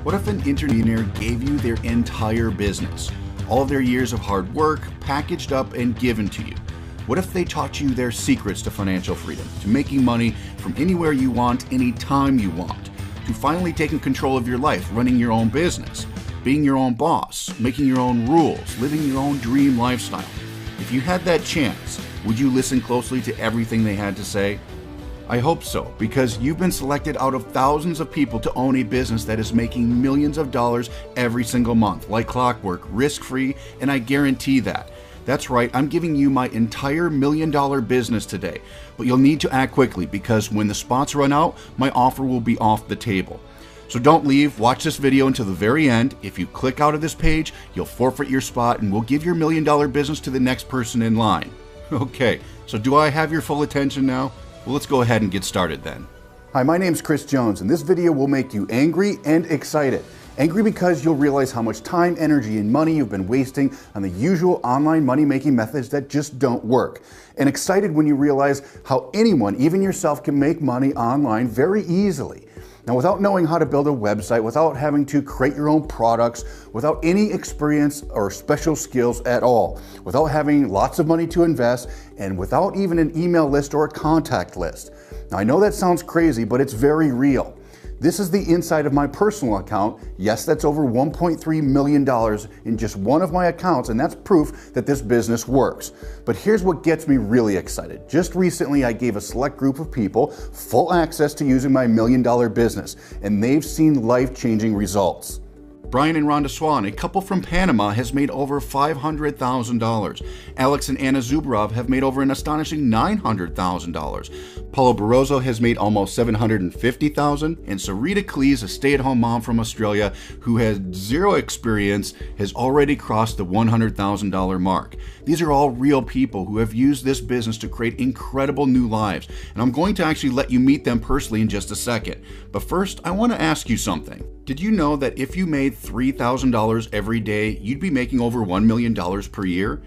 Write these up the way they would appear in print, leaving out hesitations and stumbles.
What if an millionaire gave you their entire business? All of their years of hard work, packaged up and given to you. What if they taught you their secrets to financial freedom, to making money from anywhere you want, anytime you want, to finally taking control of your life, running your own business, being your own boss, making your own rules, living your own dream lifestyle? If you had that chance, would you listen closely to everything they had to say? I hope so, because you've been selected out of thousands of people to own a business that is making millions of dollars every single month, like clockwork, risk-free, and I guarantee that. That's right, I'm giving you my entire $1 million business today, but you'll need to act quickly because when the spots run out, my offer will be off the table. So don't leave, watch this video until the very end. If you click out of this page, you'll forfeit your spot and we'll give your $1 million business to the next person in line. Okay, so do I have your full attention now? Well, let's go ahead and get started then. Hi, my name's Chris Jones, and this video will make you angry and excited. Angry because you'll realize how much time, energy, and money you've been wasting on the usual online money-making methods that just don't work. And excited when you realize how anyone, even yourself, can make money online very easily. Now, without knowing how to build a website, without having to create your own products, without any experience or special skills at all, without having lots of money to invest, and without even an email list or a contact list. Now, I know that sounds crazy, but it's very real. This is the inside of my personal account. Yes, that's over $1.3 million in just one of my accounts, and that's proof that this business works. But here's what gets me really excited. Just recently, I gave a select group of people full access to using my $1 million business, and they've seen life-changing results. Brian and Rhonda Swan, a couple from Panama, has made over $500,000. Alex and Anna Zubarov have made over an astonishing $900,000. Paulo Barroso has made almost $750,000, and Sarita Cleese, a stay-at-home mom from Australia who has zero experience, has already crossed the $100,000 mark. These are all real people who have used this business to create incredible new lives, and I'm going to actually let you meet them personally in just a second. But first, I want to ask you something. Did you know that if you made $3,000 every day, you'd be making over $1 million per year?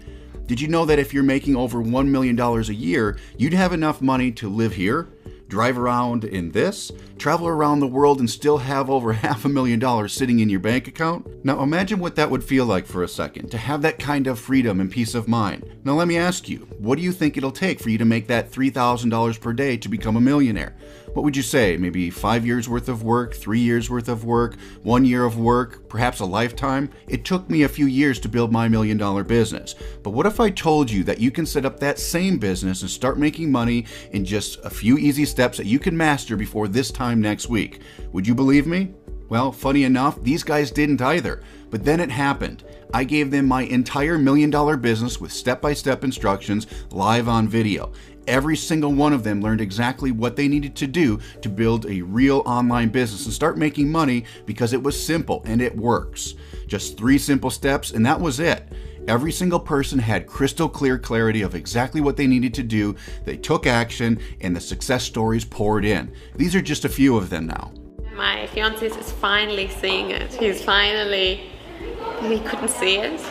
Did you know that if you're making over $1 million a year, you'd have enough money to live here, drive around in this, travel around the world, and still have over $500,000 sitting in your bank account? Now imagine what that would feel like for a second, to have that kind of freedom and peace of mind. Now let me ask you, what do you think it'll take for you to make that $3,000 per day to become a millionaire? What would you say? Maybe 5 years worth of work, 3 years worth of work, 1 year of work, perhaps a lifetime? It took me a few years to build my $1 million business. But what if I told you that you can set up that same business and start making money in just a few easy steps that you can master before this time next week? Would you believe me? Well, funny enough, these guys didn't either. But then it happened. I gave them my entire $1 million business with step-by-step instructions live on video. Every single one of them learned exactly what they needed to do to build a real online business and start making money because it was simple and it works. Just 3 simple steps and that was it. Every single person had crystal clear clarity of exactly what they needed to do. They took action and the success stories poured in. These are just a few of them now. My fiance is finally seeing it. He couldn't see it.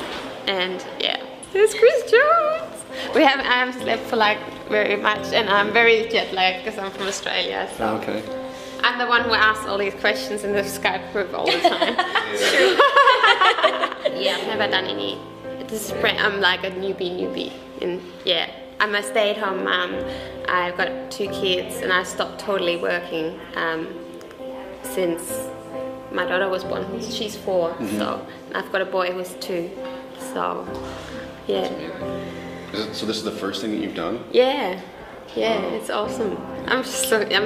And yeah, there's Chris Jones. I haven't slept for like very much, and I'm very jet lagged because I'm from Australia. So Okay. I'm the one who asks all these questions in the Skype group all the time. Yeah, I've never done any. I'm like a newbie, and yeah, I'm a stay-at-home mom. I've got 2 kids, and I stopped totally working since my daughter was born. She's 4, so and I've got a boy who's 2. So yeah. So this is the first thing that you've done? Yeah, it's awesome. I'm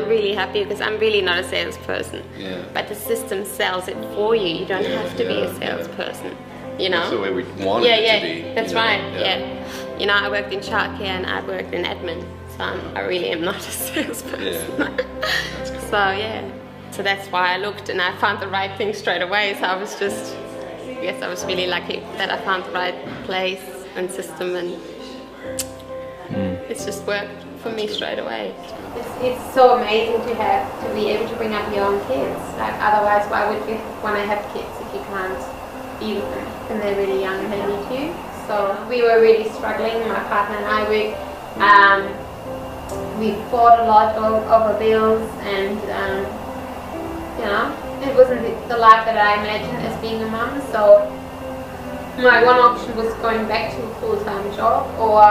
really happy because I'm really not a salesperson. Yeah. But the system sells it for you. You don't have to be a salesperson. You know? That's the way we want it to be. That's right. Yeah. You know, I worked in childcare and I worked in admin, so I really am not a salesperson. Yeah. That's good. So yeah. So that's why I looked and I found the right thing straight away. So I was really lucky that I found the right place and system, and it's just worked for me straight away. It's so amazing to be able to bring up your own kids. Like, otherwise, why would you want to have kids if you can't be with them when they're really young and they need you? So we were really struggling, my partner and I. We fought a lot over bills, and you know, it wasn't the life that I imagined as being a mum. So my one option was going back to a full-time job or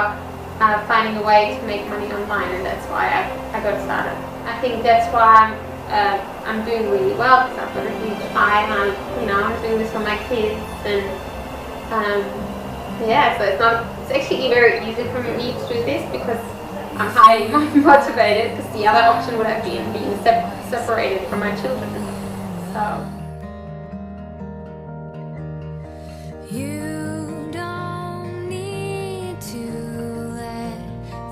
finding a way to make money online, and that's why I got started. I think that's why I'm doing really well, because I've got a huge time. I'm doing this for my kids, and yeah, so it's actually very easy for me to do this because I'm highly motivated, because the other option would have been being separated from my children. So. You don't need to let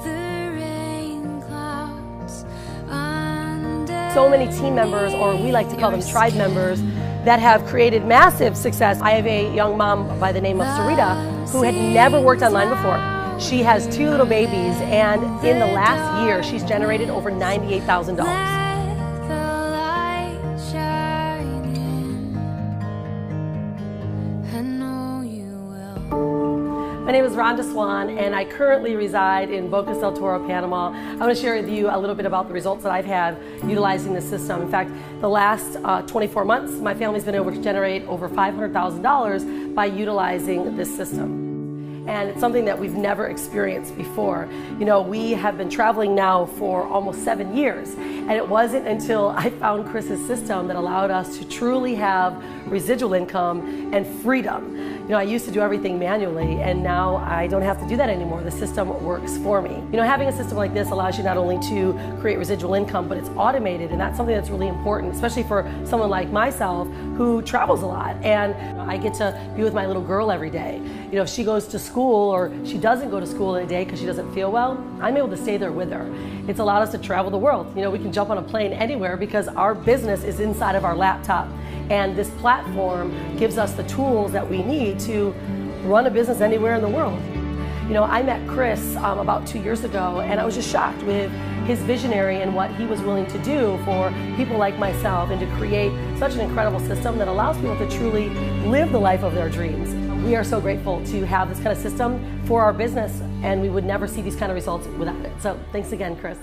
the rain clouds under. So many team members, or we like to call them tribe members, that have created massive success. I have a young mom by the name of Sarita who had never worked online before. She has 2 little babies, and in the last year she's generated over $98,000. My name is Rhonda Swan, and I currently reside in Bocas del Toro, Panama. I want to share with you a little bit about the results that I've had utilizing this system. In fact, the last 24 months, my family's been able to generate over $500,000 by utilizing this system. And it's something that we've never experienced before. You know, we have been traveling now for almost 7 years, and it wasn't until I found Chris's system that allowed us to truly have residual income and freedom. You know, I used to do everything manually, and now I don't have to do that anymore. The system works for me. You know, having a system like this allows you not only to create residual income, but it's automated, and that's something that's really important, especially for someone like myself who travels a lot. And I get to be with my little girl every day. You know, if she goes to school or she doesn't go to school in a day because she doesn't feel well, I'm able to stay there with her. It's allowed us to travel the world. You know, we can jump on a plane anywhere because our business is inside of our laptop. And this platform gives us the tools that we need to run a business anywhere in the world. You know, I met Chris about 2 years ago, and I was just shocked with his visionary and what he was willing to do for people like myself, and to create such an incredible system that allows people to truly live the life of their dreams. We are so grateful to have this kind of system for our business, and we would never see these kind of results without it. So thanks again, Chris.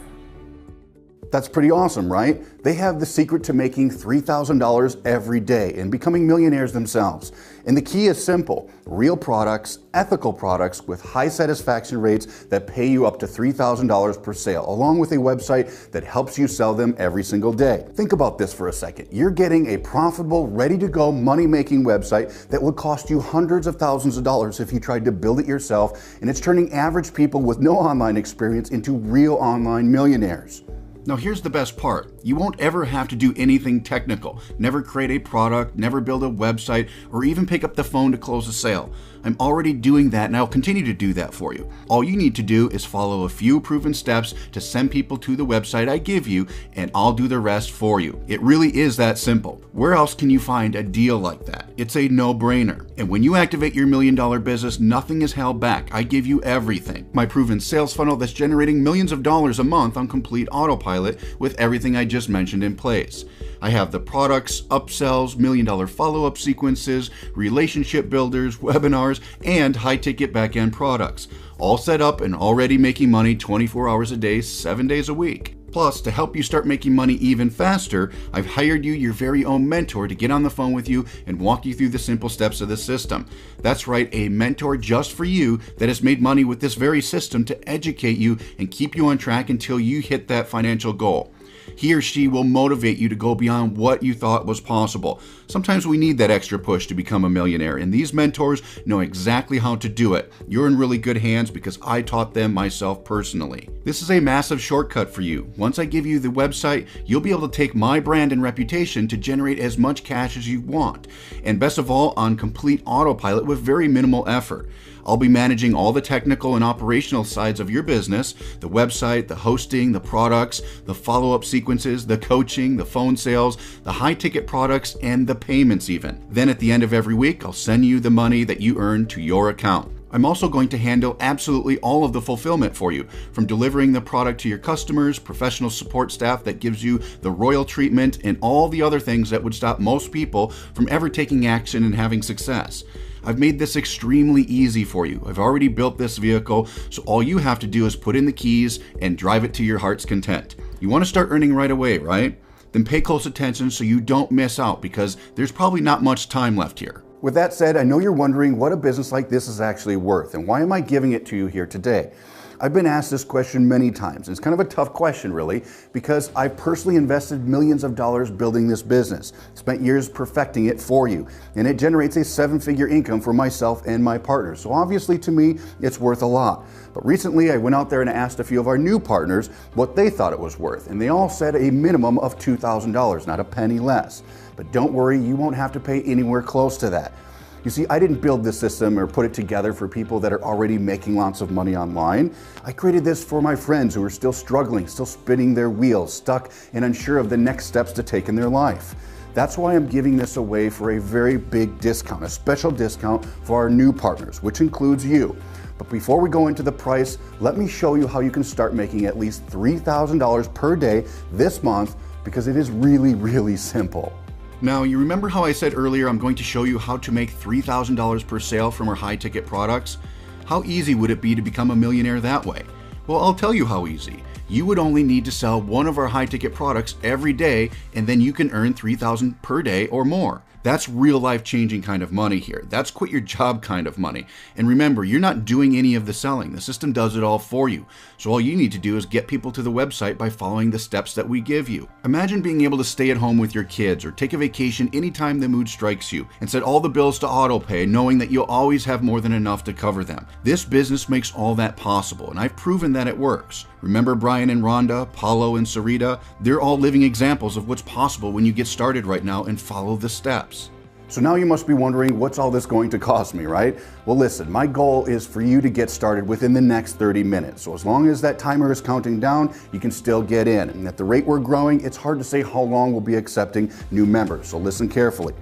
That's pretty awesome, right? They have the secret to making $3,000 every day and becoming millionaires themselves. And the key is simple: real products, ethical products with high satisfaction rates that pay you up to $3,000 per sale, along with a website that helps you sell them every single day. Think about this for a second. You're getting a profitable, ready-to-go, money-making website that would cost you hundreds of thousands of dollars if you tried to build it yourself, and it's turning average people with no online experience into real online millionaires. Now here's the best part. You won't ever have to do anything technical, never create a product, never build a website, or even pick up the phone to close a sale. I'm already doing that, and I'll continue to do that for you. All you need to do is follow a few proven steps to send people to the website I give you, and I'll do the rest for you. It really is that simple. Where else can you find a deal like that? It's a no-brainer. And when you activate your $1 million business, nothing is held back. I give you everything. My proven sales funnel that's generating millions of dollars a month on complete autopilot with everything I just mentioned in place. I have the products, upsells, $1 million follow-up sequences, relationship builders, webinars, and high-ticket back-end products, all set up and already making money 24 hours a day, 7 days a week. Plus, to help you start making money even faster, I've hired you your very own mentor to get on the phone with you and walk you through the simple steps of the system. That's right, a mentor just for you that has made money with this very system to educate you and keep you on track until you hit that financial goal. He or she will motivate you to go beyond what you thought was possible. Sometimes we need that extra push to become a millionaire, and these mentors know exactly how to do it. You're in really good hands because I taught them myself personally. This is a massive shortcut for you. Once I give you the website, you'll be able to take my brand and reputation to generate as much cash as you want, and best of all, on complete autopilot with very minimal effort. I'll be managing all the technical and operational sides of your business: the website, the hosting, the products, the follow-up sequences, the coaching, the phone sales, the high-ticket products, and the payments even. Then at the end of every week, I'll send you the money that you earn to your account. I'm also going to handle absolutely all of the fulfillment for you, from delivering the product to your customers, professional support staff that gives you the royal treatment, and all the other things that would stop most people from ever taking action and having success. I've made this extremely easy for you. I've already built this vehicle, so all you have to do is put in the keys and drive it to your heart's content. You want to start earning right away, right? Then pay close attention so you don't miss out, because there's probably not much time left here. With that said, I know you're wondering what a business like this is actually worth, and why am I giving it to you here today? I've been asked this question many times. It's kind of a tough question, really, because I've personally invested millions of dollars building this business, spent years perfecting it for you, and it generates a 7-figure income for myself and my partners. So obviously, to me, it's worth a lot. But recently, I went out there and asked a few of our new partners what they thought it was worth, and they all said a minimum of $2,000, not a penny less. But don't worry, you won't have to pay anywhere close to that. You see, I didn't build this system or put it together for people that are already making lots of money online. I created this for my friends who are still struggling, still spinning their wheels, stuck and unsure of the next steps to take in their life. That's why I'm giving this away for a very big discount, a special discount for our new partners, which includes you. But before we go into the price, let me show you how you can start making at least $3,000 per day this month, because it is really, really simple. Now, you remember how I said earlier I'm going to show you how to make $3,000 per sale from our high-ticket products? How easy would it be to become a millionaire that way? Well, I'll tell you how easy. You would only need to sell one of our high-ticket products every day, and then you can earn $3,000 per day or more. That's real life-changing kind of money here. That's quit your job kind of money. And remember, you're not doing any of the selling. The system does it all for you. So all you need to do is get people to the website by following the steps that we give you. Imagine being able to stay at home with your kids or take a vacation anytime the mood strikes you and set all the bills to auto pay, knowing that you'll always have more than enough to cover them. This business makes all that possible, and I've proven that it works. Remember Brian and Rhonda, Paulo and Sarita? They're all living examples of what's possible when you get started right now and follow the steps. So now you must be wondering, what's all this going to cost me, right? Well, listen, my goal is for you to get started within the next 30 minutes. So as long as that timer is counting down, you can still get in. And at the rate we're growing, it's hard to say how long we'll be accepting new members. So listen carefully.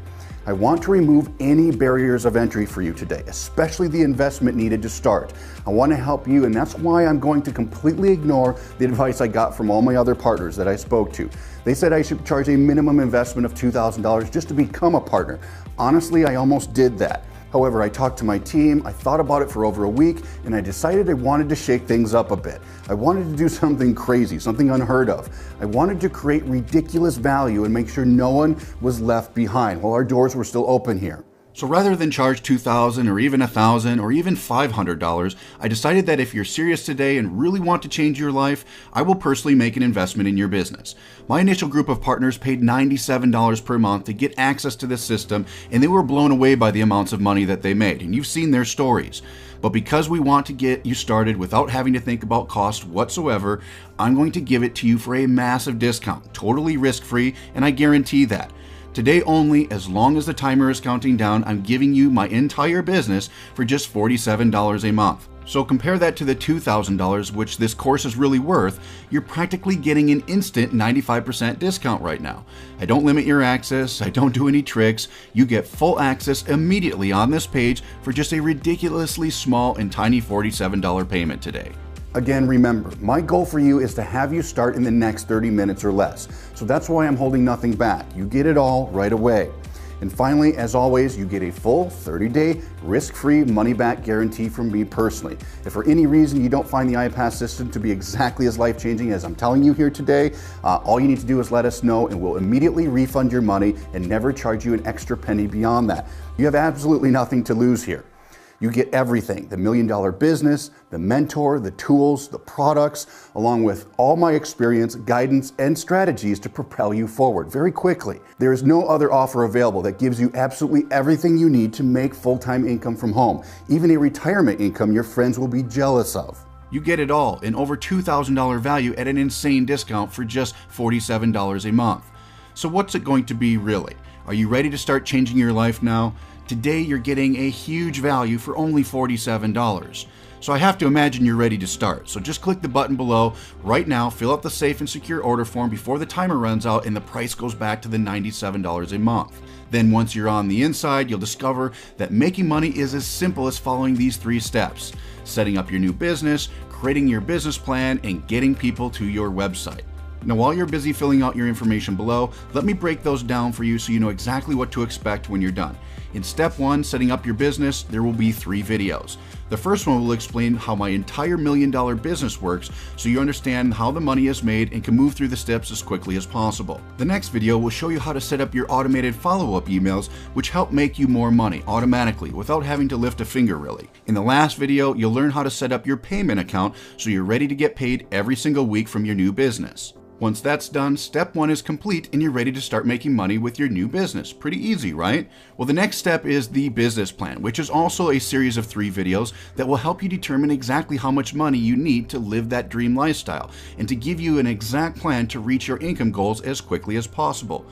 I want to remove any barriers of entry for you today, especially the investment needed to start. I want to help you, and that's why I'm going to completely ignore the advice I got from all my other partners that I spoke to. They said I should charge a minimum investment of $2,000 just to become a partner. Honestly, I almost did that. However, I talked to my team, I thought about it for over a week, and I decided I wanted to shake things up a bit. I wanted to do something crazy, something unheard of. I wanted to create ridiculous value and make sure no one was left behind while our doors were still open here. So rather than charge $2,000 or even $1,000 or even $500, I decided that if you're serious today and really want to change your life, I will personally make an investment in your business. My initial group of partners paid $97 per month to get access to this system, and they were blown away by the amounts of money that they made, and you've seen their stories. But because we want to get you started without having to think about cost whatsoever, I'm going to give it to you for a massive discount, totally risk-free, and I guarantee that. Today only, as long as the timer is counting down, I'm giving you my entire business for just $47 a month. So compare that to the $2,000, which this course is really worth. You're practically getting an instant 95% discount right now. I don't limit your access, I don't do any tricks. You get full access immediately on this page for just a ridiculously small and tiny $47 payment today. Again, remember, my goal for you is to have you start in the next 30 minutes or less. So that's why I'm holding nothing back. You get it all right away. And finally, as always, you get a full 30-day risk-free money-back guarantee from me personally. If for any reason you don't find the iPAS system to be exactly as life-changing as I'm telling you here today, all you need to do is let us know and we'll immediately refund your money and never charge you an extra penny beyond that. You have absolutely nothing to lose here. You get everything, the $1 Million Business, the mentor, the tools, the products, along with all my experience, guidance, and strategies to propel you forward very quickly. There is no other offer available that gives you absolutely everything you need to make full-time income from home, even a retirement income your friends will be jealous of. You get it all in over $2,000 value at an insane discount for just $47 a month. So what's it going to be really? Are you ready to start changing your life now? Today you're getting a huge value for only $47. So I have to imagine you're ready to start. So just click the button below right now, fill out the safe and secure order form before the timer runs out and the price goes back to the $97 a month. Then once you're on the inside, you'll discover that making money is as simple as following these 3 steps: setting up your new business, creating your business plan, and getting people to your website. Now, while you're busy filling out your information below, let me break those down for you so you know exactly what to expect when you're done. In step 1, setting up your business, there will be 3 videos. The first one will explain how my entire $1 million business works so you understand how the money is made and can move through the steps as quickly as possible. The next video will show you how to set up your automated follow-up emails, which help make you more money automatically without having to lift a finger really. In the last video, you'll learn how to set up your payment account so you're ready to get paid every single week from your new business. Once that's done, step 1 is complete and you're ready to start making money with your new business. Pretty easy, right? Well, the next step is the business plan, which is also a series of 3 videos that will help you determine exactly how much money you need to live that dream lifestyle and to give you an exact plan to reach your income goals as quickly as possible.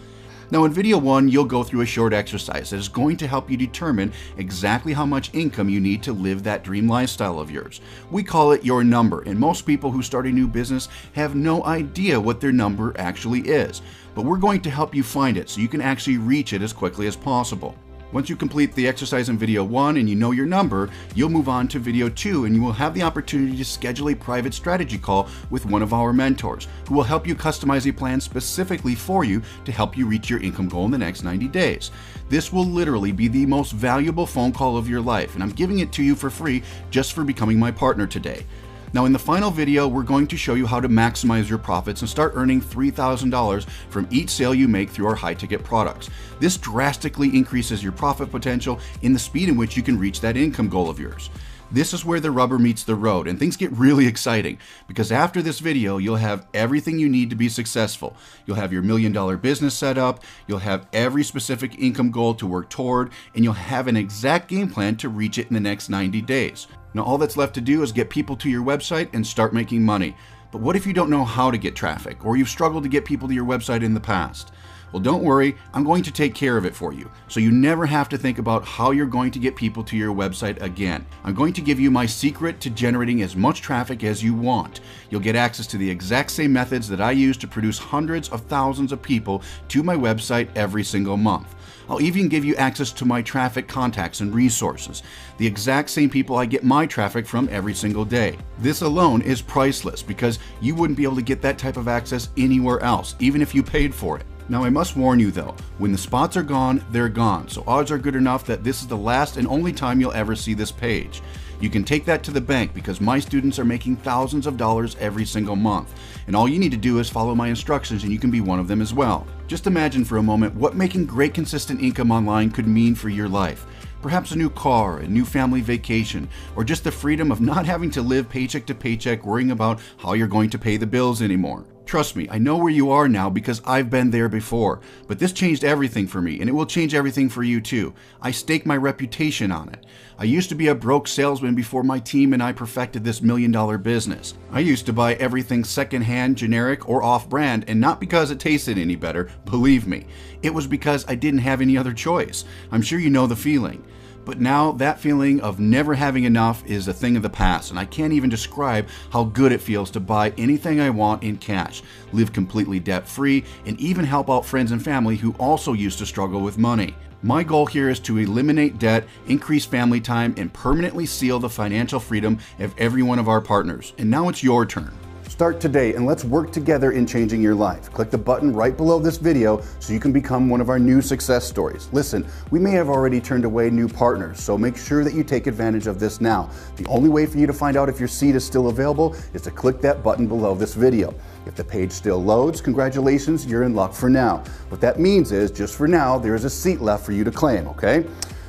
Now in video 1, you'll go through a short exercise that is going to help you determine exactly how much income you need to live that dream lifestyle of yours. We call it your number, and most people who start a new business have no idea what their number actually is. But we're going to help you find it so you can actually reach it as quickly as possible. Once you complete the exercise in video 1 and you know your number, you'll move on to video 2 and you will have the opportunity to schedule a private strategy call with one of our mentors who will help you customize a plan specifically for you to help you reach your income goal in the next 90 days. This will literally be the most valuable phone call of your life, and I'm giving it to you for free just for becoming my partner today. Now in the final video, we're going to show you how to maximize your profits and start earning $3,000 from each sale you make through our high-ticket products. This drastically increases your profit potential in the speed in which you can reach that income goal of yours. This is where the rubber meets the road and things get really exciting, because after this video you'll have everything you need to be successful. You'll have your $1 million business set up, you'll have every specific income goal to work toward, and you'll have an exact game plan to reach it in the next 90 days. Now all that's left to do is get people to your website and start making money. But what if you don't know how to get traffic, or you've struggled to get people to your website in the past? Well, don't worry, I'm going to take care of it for you, so you never have to think about how you're going to get people to your website again. I'm going to give you my secret to generating as much traffic as you want. You'll get access to the exact same methods that I use to produce hundreds of thousands of people to my website every single month. I'll even give you access to my traffic contacts and resources, the exact same people I get my traffic from every single day. This alone is priceless because you wouldn't be able to get that type of access anywhere else, even if you paid for it. Now I must warn you though, when the spots are gone, they're gone, so odds are good enough that this is the last and only time you'll ever see this page. You can take that to the bank because my students are making thousands of dollars every single month, and all you need to do is follow my instructions and you can be one of them as well. Just imagine for a moment what making great consistent income online could mean for your life. Perhaps a new car, a new family vacation, or just the freedom of not having to live paycheck to paycheck worrying about how you're going to pay the bills anymore. Trust me, I know where you are now because I've been there before, but this changed everything for me and it will change everything for you too. I stake my reputation on it. I used to be a broke salesman before my team and I perfected this $1 million business. I used to buy everything secondhand, generic, or off-brand, and not because it tasted any better, believe me. It was because I didn't have any other choice. I'm sure you know the feeling. But now that feeling of never having enough is a thing of the past, and I can't even describe how good it feels to buy anything I want in cash, live completely debt-free, and even help out friends and family who also used to struggle with money. My goal here is to eliminate debt, increase family time, and permanently seal the financial freedom of every one of our partners. And now it's your turn. Start today and let's work together in changing your life. Click the button right below this video so you can become one of our new success stories. Listen, we may have already turned away new partners, so make sure that you take advantage of this now. The only way for you to find out if your seat is still available is to click that button below this video. If the page still loads, congratulations, you're in luck for now. What that means is, just for now, there is a seat left for you to claim, okay?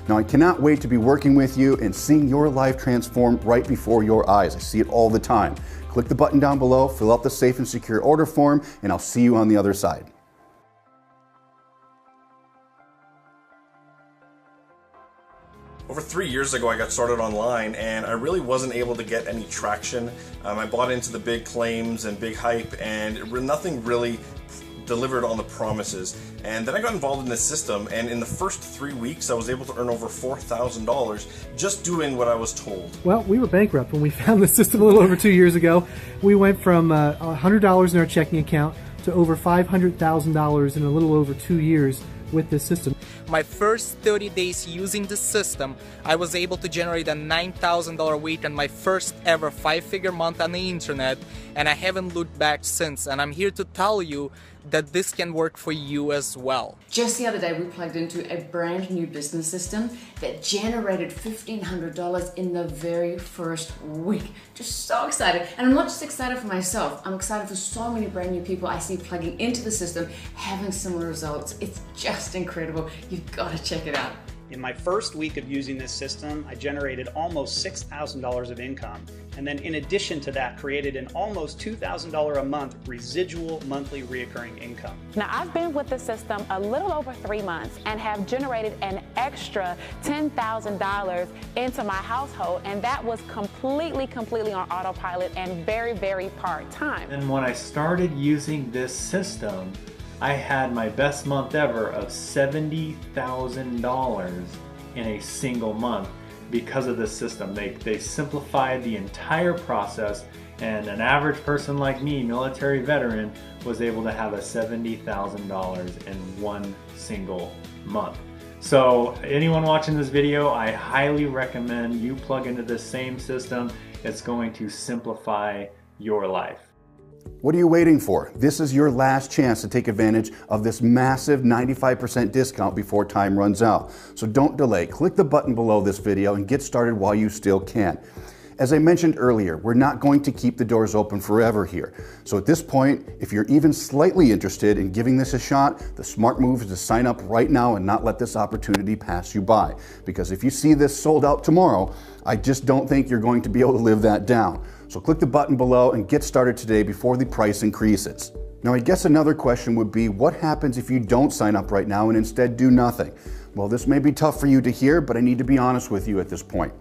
Now, I cannot wait to be working with you and seeing your life transform right before your eyes. I see it all the time. Click the button down below, fill out the safe and secure order form, and I'll see you on the other side. Over 3 years ago, I got started online and I really wasn't able to get any traction. I bought into the big claims and big hype, and nothing really delivered on the promises. And then I got involved in this system, and in the first 3 weeks I was able to earn over $4,000 just doing what I was told. Well, we were bankrupt when we found the system a little over 2 years ago. We went from $100 in our checking account to over $500,000 in a little over 2 years with this system. My first 30 days using the system, I was able to generate a $9,000 week and my first ever 5-figure month on the internet, and I haven't looked back since. And I'm here to tell you that this can work for you as well. Just the other day, we plugged into a brand new business system that generated $1,500 in the very first week. Just so excited. And I'm not just excited for myself, I'm excited for so many brand new people I see plugging into the system, having similar results. It's just incredible. You've got to check it out. In my first week of using this system, I generated almost $6,000 of income. And then in addition to that, created an almost $2,000 a month residual monthly reoccurring income. Now, I've been with the system a little over 3 months and have generated an extra $10,000 into my household. And that was completely on autopilot and very part-time. And when I started using this system, I had my best month ever of $70,000 in a single month because of this system. They simplified the entire process, and an average person like me, military veteran, was able to have a $70,000 in one single month. So anyone watching this video, I highly recommend you plug into this same system. It's going to simplify your life. What are you waiting for? This is your last chance to take advantage of this massive 95% discount before time runs out. So don't delay. Click the button below this video and get started while you still can. As I mentioned earlier, we're not going to keep the doors open forever here. So at this point, if you're even slightly interested in giving this a shot, the smart move is to sign up right now and not let this opportunity pass you by. Because if you see this sold out tomorrow, I just don't think you're going to be able to live that down. So click the button below and get started today before the price increases. Now, I guess another question would be, what happens if you don't sign up right now and instead do nothing? Well, this may be tough for you to hear, but I need to be honest with you at this point.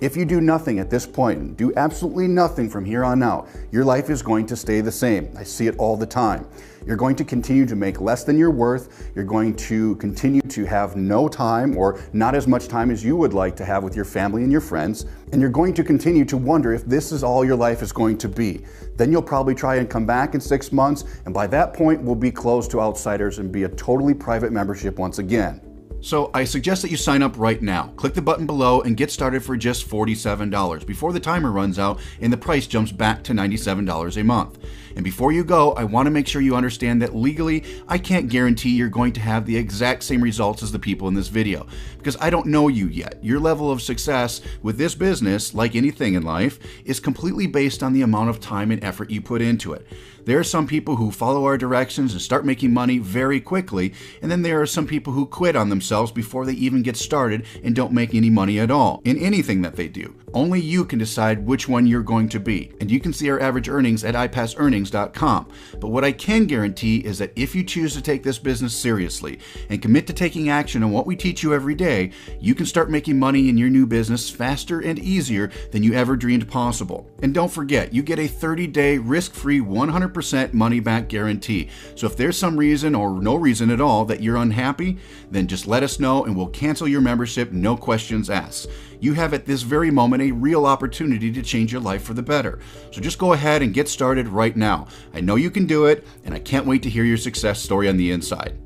If you do nothing at this point, and do absolutely nothing from here on out, your life is going to stay the same. I see it all the time. You're going to continue to make less than you're worth. You're going to continue to have no time, or not as much time as you would like to have with your family and your friends. And you're going to continue to wonder if this is all your life is going to be. Then you'll probably try and come back in 6 months, and by that point, we'll be closed to outsiders and be a totally private membership once again. So I suggest that you sign up right now. Click the button below and get started for just $47 before the timer runs out and the price jumps back to $97 a month. And before you go, I want to make sure you understand that legally, I can't guarantee you're going to have the exact same results as the people in this video, because I don't know you yet. Your level of success with this business, like anything in life, is completely based on the amount of time and effort you put into it. There are some people who follow our directions and start making money very quickly, and then there are some people who quit on themselves before they even get started and don't make any money at all in anything that they do. Only you can decide which one you're going to be, and you can see our average earnings at iPASearnings.com. But what I can guarantee is that if you choose to take this business seriously and commit to taking action on what we teach you every day, you can start making money in your new business faster and easier than you ever dreamed possible. And don't forget, you get a 30-day risk-free 100% money-back guarantee. So if there's some reason or no reason at all that you're unhappy, then just let us know and we'll cancel your membership, no questions asked. You have at this very moment a real opportunity to change your life for the better. So just go ahead and get started right now. I know you can do it, and I can't wait to hear your success story on the inside.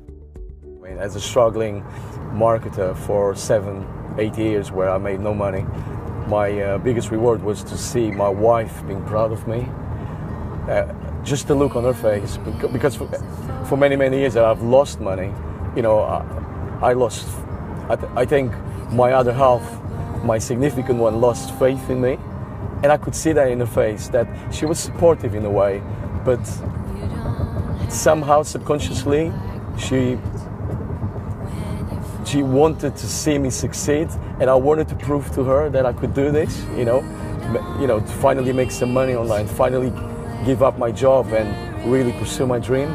As a struggling marketer for 7-8 years where I made no money, my biggest reward was to see my wife being proud of me. Just the look on her face, because for many years that I've lost money, you know, I think my other half, my significant one, lost faith in me, and I could see that in her face, that she was supportive in a way, but somehow subconsciously she wanted to see me succeed, and I wanted to prove to her that I could do this, you know, to finally make some money online, finally give up my job and really pursue my dream.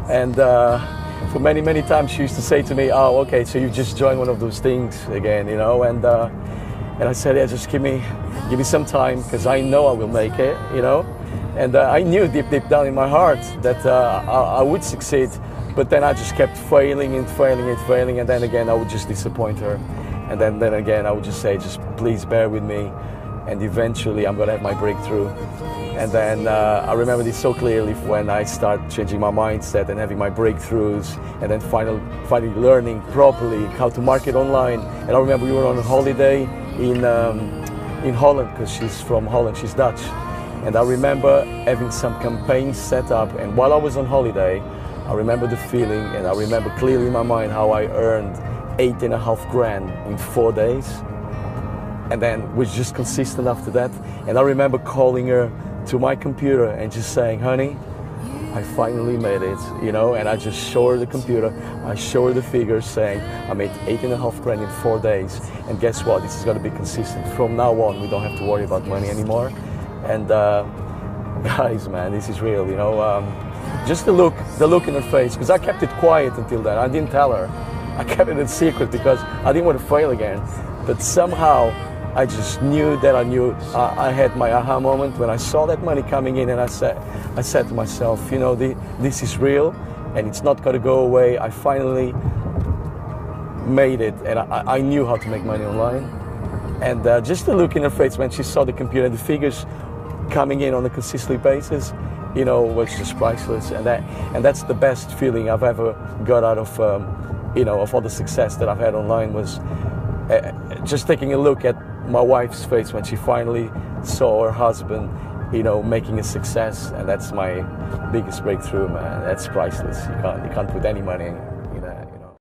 And for many times she used to say to me, "Oh, okay, so you just joined one of those things again, you know," and I said, "Yeah, just give me some time, because I know I will make it, you know." And I knew deep down in my heart that I would succeed, but then I just kept failing, and then again I would just disappoint her, and then again I would just say, "Just please bear with me, and eventually I'm gonna have my breakthrough." And then I remember this so clearly when I started changing my mindset and having my breakthroughs, and then finally learning properly how to market online. And I remember we were on a holiday in Holland, because she's from Holland, she's Dutch. And I remember having some campaigns set up, and while I was on holiday, I remember the feeling, and I remember clearly in my mind how I earned 8.5 grand in 4 days, and then was just consistent after that. And I remember calling her to my computer and just saying, honey, I finally made it, you know, and I just show her the computer, I show her the figures saying, I made 8.5 grand in 4 days, and guess what, this is going to be consistent. From now on, we don't have to worry about money anymore. And guys, man, this is real, you know, just the look in her face, because I kept it quiet until then, I didn't tell her. I kept it a secret because I didn't want to fail again, but somehow I just knew that I had my aha moment when I saw that money coming in, and I said to myself, you know, this is real and it's not going to go away. I finally made it, and I knew how to make money online. And just the look in her face when she saw the computer and the figures coming in on a consistent basis, you know, was just priceless. And that's the best feeling I've ever got out of, you know, of all the success that I've had online, was just taking a look at my wife's face when she finally saw her husband, you know, making a success. And that's my biggest breakthrough, man. That's priceless. You can't put any money in that. You know?